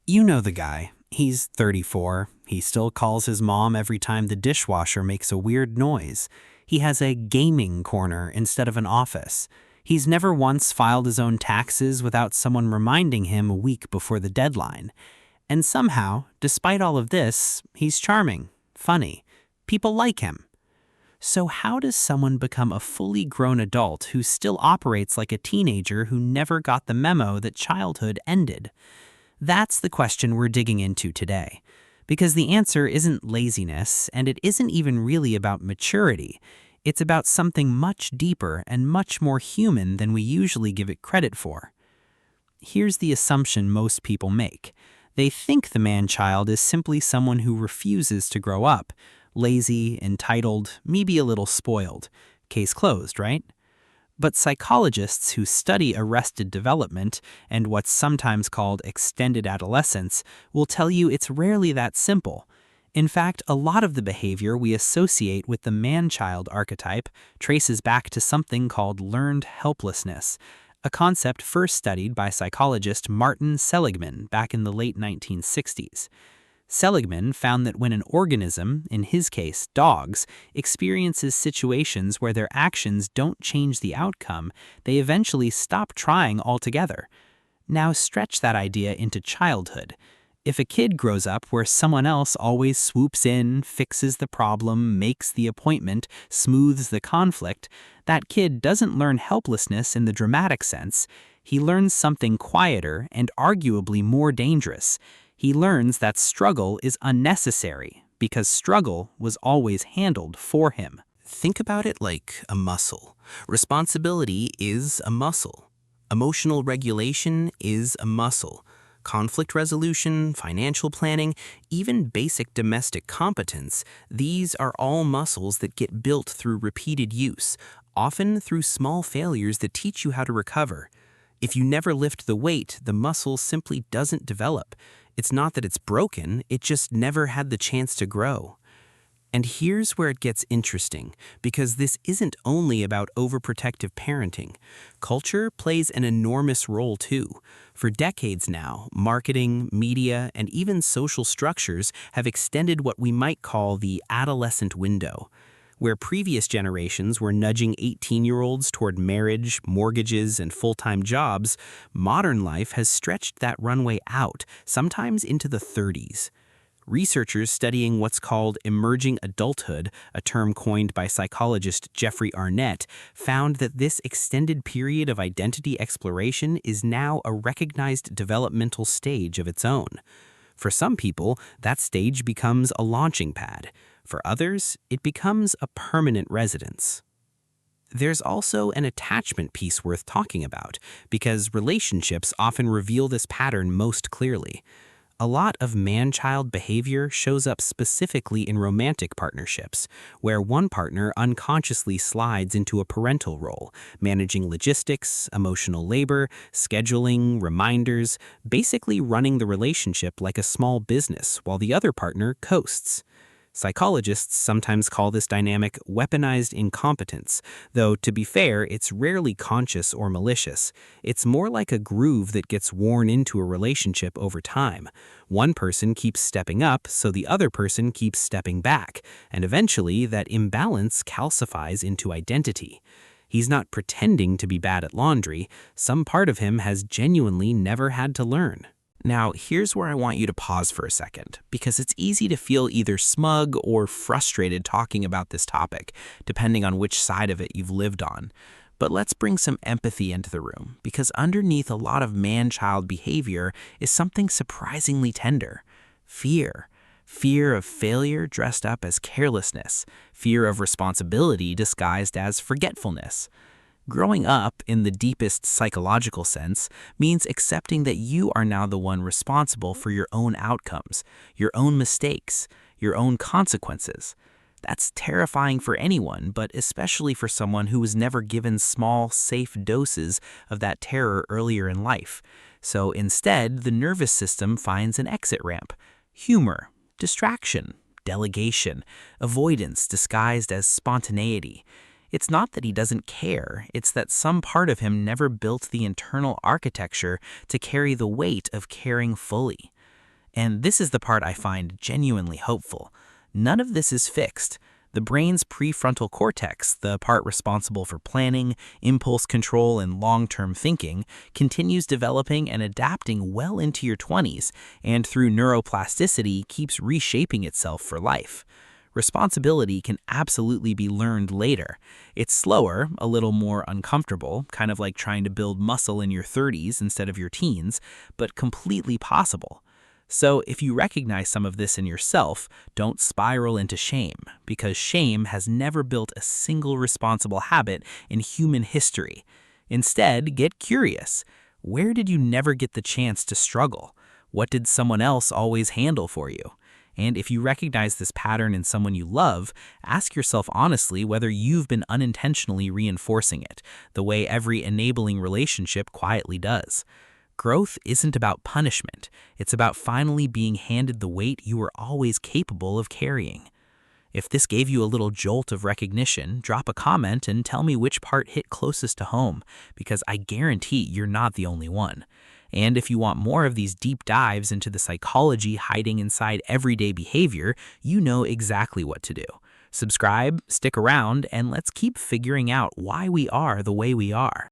You know the guy. He's 34. He still calls his mom every time the dishwasher makes a weird noise. He has a gaming corner instead of an office. He's never once filed his own taxes without someone reminding him a week before the deadline. And somehow, despite all of this, he's charming, funny. People like him. So how does someone become a fully grown adult who still operates like a teenager who never got the memo that childhood ended? That's the question we're digging into today. Because the answer isn't laziness, and it isn't even really about maturity. It's about something much deeper and much more human than we usually give it credit for. Here's the assumption most people make. They think the man-child is simply someone who refuses to grow up. Lazy, entitled, maybe a little spoiled. Case closed, right? But psychologists who study arrested development and what's sometimes called extended adolescence will tell you it's rarely that simple. In fact, a lot of the behavior we associate with the man-child archetype traces back to something called learned helplessness, a concept first studied by psychologist Martin Seligman back in the late 1960s. Seligman found that when an organism, in his case dogs, experiences situations where their actions don't change the outcome, they eventually stop trying altogether. Now stretch that idea into childhood. If a kid grows up where someone else always swoops in, fixes the problem, makes the appointment, smooths the conflict, that kid doesn't learn helplessness in the dramatic sense. He learns something quieter and arguably more dangerous. He learns that struggle is unnecessary because struggle was always handled for him. Think about it like a muscle. Responsibility is a muscle. Emotional regulation is a muscle. Conflict resolution, financial planning, even basic domestic competence, these are all muscles that get built through repeated use, often through small failures that teach you how to recover. If you never lift the weight, the muscle simply doesn't develop. It's not that it's broken, it just never had the chance to grow. And here's where it gets interesting, because this isn't only about overprotective parenting. Culture plays an enormous role too. For decades now, marketing, media, and even social structures have extended what we might call the adolescent window. Where previous generations were nudging 18-year-olds toward marriage, mortgages, and full-time jobs, modern life has stretched that runway out, sometimes into the 30s. Researchers studying what's called emerging adulthood, a term coined by psychologist Jeffrey Arnett, found that this extended period of identity exploration is now a recognized developmental stage of its own. For some people, that stage becomes a launching pad. For others, it becomes a permanent residence. There's also an attachment piece worth talking about, because relationships often reveal this pattern most clearly. A lot of man-child behavior shows up specifically in romantic partnerships, where one partner unconsciously slides into a parental role, managing logistics, emotional labor, scheduling, reminders, basically running the relationship like a small business while the other partner coasts. Psychologists sometimes call this dynamic weaponized incompetence, though to be fair, it's rarely conscious or malicious. It's more like a groove that gets worn into a relationship over time. One person keeps stepping up, so the other person keeps stepping back, and eventually that imbalance calcifies into identity. He's not pretending to be bad at laundry. Some part of him has genuinely never had to learn. Now, here's where I want you to pause for a second, because it's easy to feel either smug or frustrated talking about this topic, depending on which side of it you've lived on. But let's bring some empathy into the room, because underneath a lot of man-child behavior is something surprisingly tender. Fear. Fear of failure dressed up as carelessness. Fear of responsibility disguised as forgetfulness. Growing up, in the deepest psychological sense, means accepting that you are now the one responsible for your own outcomes, your own mistakes, your own consequences. That's terrifying for anyone, but especially for someone who was never given small, safe doses of that terror earlier in life. So instead, the nervous system finds an exit ramp: humor, distraction, delegation, avoidance disguised as spontaneity. It's not that he doesn't care, it's that some part of him never built the internal architecture to carry the weight of caring fully. And this is the part I find genuinely hopeful. None of this is fixed. The brain's prefrontal cortex, the part responsible for planning, impulse control, and long-term thinking, continues developing and adapting well into your 20s, and through neuroplasticity keeps reshaping itself for life. Responsibility can absolutely be learned later. It's slower, a little more uncomfortable, kind of like trying to build muscle in your 30s instead of your teens, but completely possible. So if you recognize some of this in yourself, don't spiral into shame, because shame has never built a single responsible habit in human history. Instead, get curious. Where did you never get the chance to struggle? What did someone else always handle for you? And if you recognize this pattern in someone you love, ask yourself honestly whether you've been unintentionally reinforcing it, the way every enabling relationship quietly does. Growth isn't about punishment. It's about finally being handed the weight you were always capable of carrying. If this gave you a little jolt of recognition, drop a comment and tell me which part hit closest to home, because I guarantee you're not the only one. And if you want more of these deep dives into the psychology hiding inside everyday behavior, you know exactly what to do. Subscribe, stick around, and let's keep figuring out why we are the way we are.